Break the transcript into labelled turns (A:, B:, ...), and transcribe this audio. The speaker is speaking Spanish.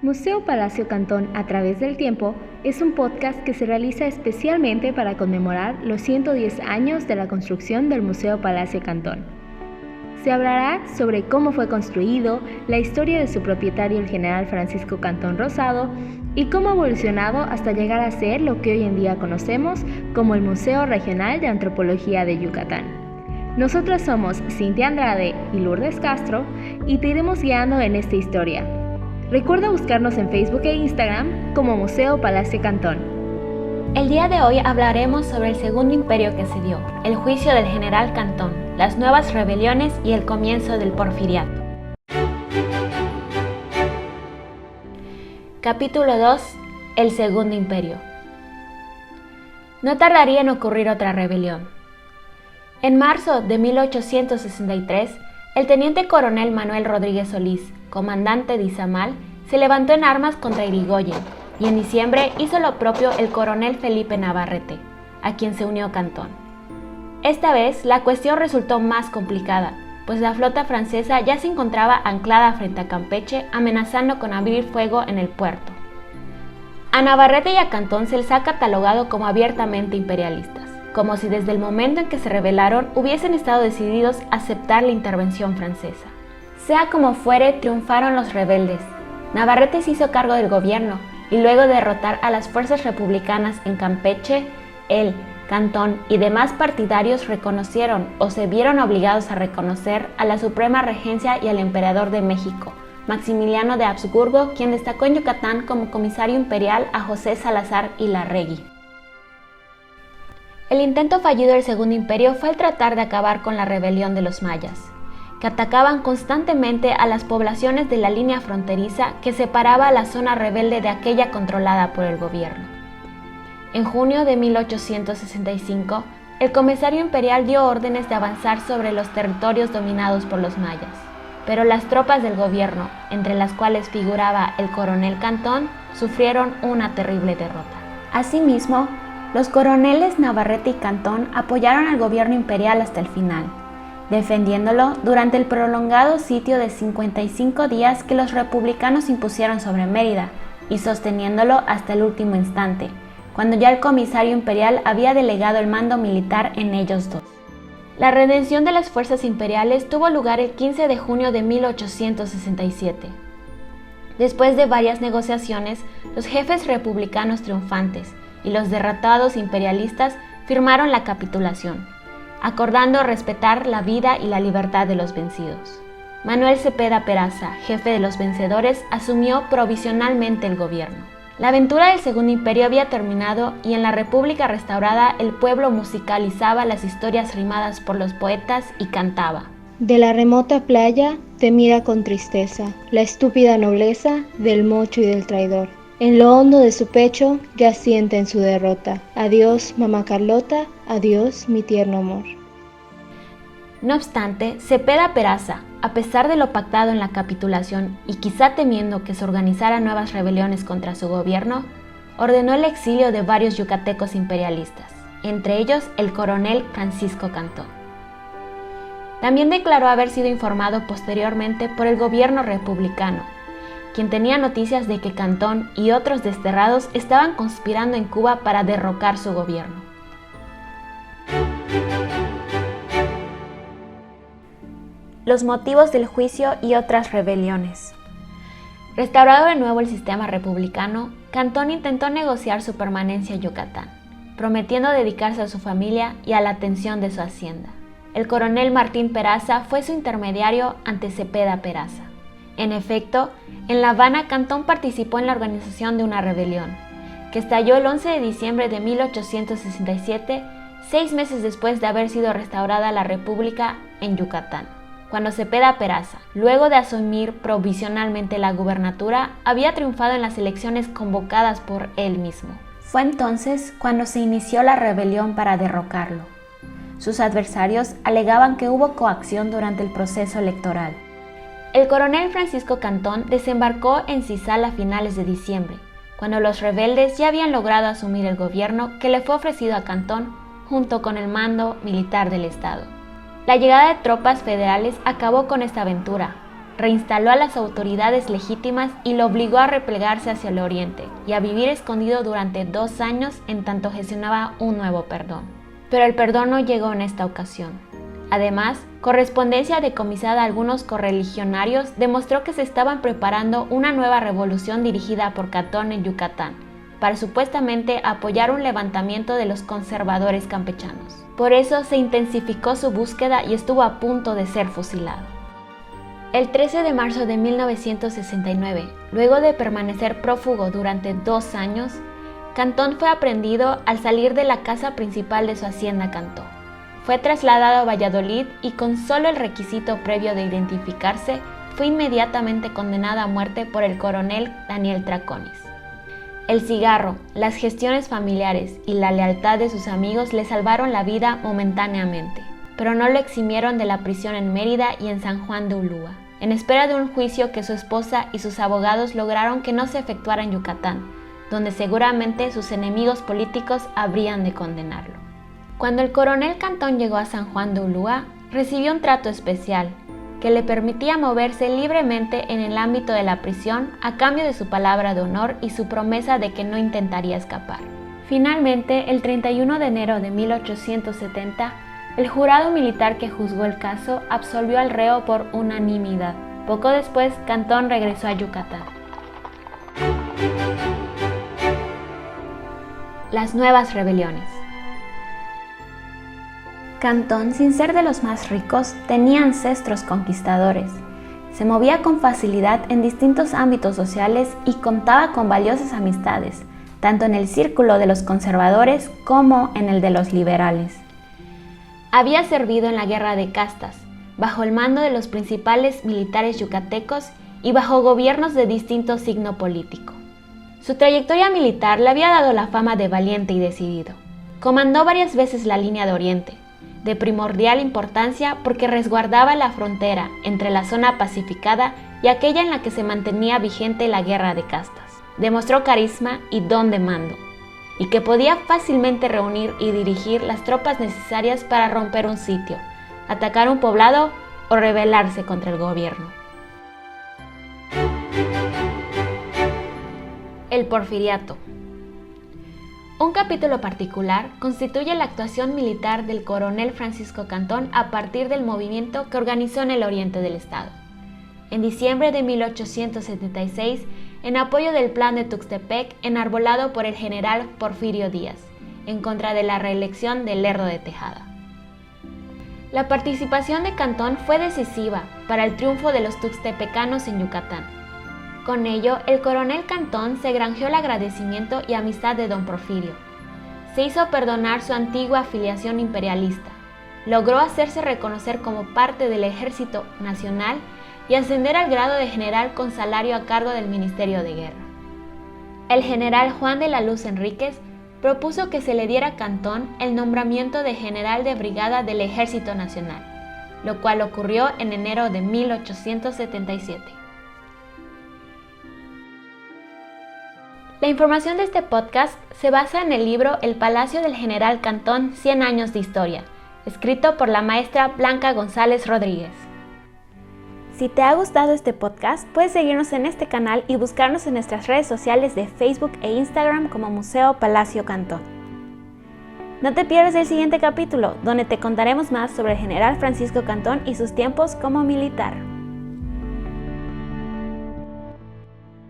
A: Museo Palacio Cantón a través del tiempo es un podcast que se realiza especialmente para conmemorar los 110 años de la construcción del Museo Palacio Cantón. Se hablará sobre cómo fue construido, la historia de su propietario el general Francisco Cantón Rosado y cómo ha evolucionado hasta llegar a ser lo que hoy en día conocemos como el Museo Regional de Antropología de Yucatán. Nosotras somos Cintia Andrade y Lourdes Castro y te iremos guiando en esta historia. Recuerda buscarnos en Facebook e Instagram como Museo Palacio Cantón.
B: El día de hoy hablaremos sobre el segundo imperio que se dio, el juicio del general Cantón, las nuevas rebeliones y el comienzo del porfiriato. Capítulo 2. El segundo imperio. No tardaría en ocurrir otra rebelión. En marzo de 1863, el teniente coronel Manuel Rodríguez Solís, comandante de Izamal, se levantó en armas contra Irigoyen, y en diciembre hizo lo propio el coronel Felipe Navarrete, a quien se unió Cantón. Esta vez la cuestión resultó más complicada, pues la flota francesa ya se encontraba anclada frente a Campeche, amenazando con abrir fuego en el puerto. A Navarrete y a Cantón se les ha catalogado como abiertamente imperialistas, como si desde el momento en que se rebelaron hubiesen estado decididos a aceptar la intervención francesa. Sea como fuere, triunfaron los rebeldes. Navarrete se hizo cargo del gobierno y luego de derrotar a las fuerzas republicanas en Campeche, él, Cantón y demás partidarios reconocieron o se vieron obligados a reconocer a la Suprema Regencia y al emperador de México, Maximiliano de Habsburgo, quien destacó en Yucatán como comisario imperial a José Salazar y Larregui. El intento fallido del Segundo Imperio fue el tratar de acabar con la rebelión de los mayas, que atacaban constantemente a las poblaciones de la línea fronteriza que separaba a la zona rebelde de aquella controlada por el gobierno. En junio de 1865, el comisario imperial dio órdenes de avanzar sobre los territorios dominados por los mayas, pero las tropas del gobierno, entre las cuales figuraba el coronel Cantón, sufrieron una terrible derrota. Asimismo, los coroneles Navarrete y Cantón apoyaron al gobierno imperial hasta el final, defendiéndolo durante el prolongado sitio de 55 días que los republicanos impusieron sobre Mérida y sosteniéndolo hasta el último instante, cuando ya el comisario imperial había delegado el mando militar en ellos dos. La redención de las fuerzas imperiales tuvo lugar el 15 de junio de 1867. Después de varias negociaciones, los jefes republicanos triunfantes y los derrotados imperialistas firmaron la capitulación, acordando respetar la vida y la libertad de los vencidos. Manuel Cepeda Peraza, jefe de los vencedores, asumió provisionalmente el gobierno. La aventura del Segundo Imperio había terminado y en la República restaurada el pueblo musicalizaba las historias rimadas por los poetas y cantaba:
A: De la remota playa te mira con tristeza la estúpida nobleza del mocho y del traidor. En lo hondo de su pecho ya sienten su derrota. Adiós, mamá Carlota, adiós, mi tierno amor.
B: No obstante, Cepeda Peraza, a pesar de lo pactado en la capitulación y quizá temiendo que se organizaran nuevas rebeliones contra su gobierno, ordenó el exilio de varios yucatecos imperialistas, entre ellos el coronel Francisco Cantón. También declaró haber sido informado posteriormente por el gobierno republicano, quien tenía noticias de que Cantón y otros desterrados estaban conspirando en Cuba para derrocar su gobierno. Los motivos del juicio y otras rebeliones. Restaurado de nuevo el sistema republicano, Cantón intentó negociar su permanencia en Yucatán, prometiendo dedicarse a su familia y a la atención de su hacienda. El coronel Martín Peraza fue su intermediario ante Cepeda Peraza. En efecto, en La Habana, Cantón participó en la organización de una rebelión, que estalló el 11 de diciembre de 1867, 6 meses después de haber sido restaurada la República en Yucatán, cuando Cepeda Peraza, luego de asumir provisionalmente la gubernatura, había triunfado en las elecciones convocadas por él mismo. Fue entonces cuando se inició la rebelión para derrocarlo. Sus adversarios alegaban que hubo coacción durante el proceso electoral. El coronel Francisco Cantón desembarcó en Cizal a finales de diciembre, cuando los rebeldes ya habían logrado asumir el gobierno que le fue ofrecido a Cantón junto con el mando militar del estado. La llegada de tropas federales acabó con esta aventura, reinstaló a las autoridades legítimas y lo obligó a replegarse hacia el oriente y a vivir escondido durante 2 años en tanto gestionaba un nuevo perdón. Pero el perdón no llegó en esta ocasión. Además, correspondencia decomisada a algunos correligionarios demostró que se estaban preparando una nueva revolución dirigida por Cantón en Yucatán, para supuestamente apoyar un levantamiento de los conservadores campechanos. Por eso se intensificó su búsqueda y estuvo a punto de ser fusilado. El 13 de marzo de 1969, luego de permanecer prófugo durante 2 años, Cantón fue aprehendido al salir de la casa principal de su hacienda Cantó. Fue trasladado a Valladolid y con solo el requisito previo de identificarse, fue inmediatamente condenado a muerte por el coronel Daniel Traconis. El cigarro, las gestiones familiares y la lealtad de sus amigos le salvaron la vida momentáneamente, pero no lo eximieron de la prisión en Mérida y en San Juan de Ulúa, en espera de un juicio que su esposa y sus abogados lograron que no se efectuara en Yucatán, donde seguramente sus enemigos políticos habrían de condenarlo. Cuando el coronel Cantón llegó a San Juan de Ulúa, recibió un trato especial, que le permitía moverse libremente en el ámbito de la prisión a cambio de su palabra de honor y su promesa de que no intentaría escapar. Finalmente, el 31 de enero de 1870, el jurado militar que juzgó el caso absolvió al reo por unanimidad. Poco después, Cantón regresó a Yucatán. Las nuevas rebeliones. Cantón, sin ser de los más ricos, tenía ancestros conquistadores. Se movía con facilidad en distintos ámbitos sociales y contaba con valiosas amistades, tanto en el círculo de los conservadores como en el de los liberales. Había servido en la Guerra de Castas, bajo el mando de los principales militares yucatecos y bajo gobiernos de distinto signo político. Su trayectoria militar le había dado la fama de valiente y decidido. Comandó varias veces la línea de Oriente, de primordial importancia porque resguardaba la frontera entre la zona pacificada y aquella en la que se mantenía vigente la Guerra de Castas. Demostró carisma y don de mando, y que podía fácilmente reunir y dirigir las tropas necesarias para romper un sitio, atacar un poblado o rebelarse contra el gobierno. El Porfiriato. Un capítulo particular constituye la actuación militar del coronel Francisco Cantón a partir del movimiento que organizó en el oriente del estado. En diciembre de 1876, en apoyo del plan de Tuxtepec enarbolado por el general Porfirio Díaz, en contra de la reelección de Lerdo de Tejada. La participación de Cantón fue decisiva para el triunfo de los tuxtepecanos en Yucatán. Con ello, el coronel Cantón se granjeó el agradecimiento y amistad de don Porfirio. Se hizo perdonar su antigua afiliación imperialista. Logró hacerse reconocer como parte del Ejército Nacional y ascender al grado de general con salario a cargo del Ministerio de Guerra. El general Juan de la Luz Enríquez propuso que se le diera a Cantón el nombramiento de general de brigada del Ejército Nacional, lo cual ocurrió en enero de 1877. La información de este podcast se basa en el libro El Palacio del General Cantón, 100 años de historia, escrito por la maestra Blanca González Rodríguez. Si te ha gustado este podcast, puedes seguirnos en este canal y buscarnos en nuestras redes sociales de Facebook e Instagram como Museo Palacio Cantón. No te pierdas el siguiente capítulo, donde te contaremos más sobre el general Francisco Cantón y sus tiempos como militar.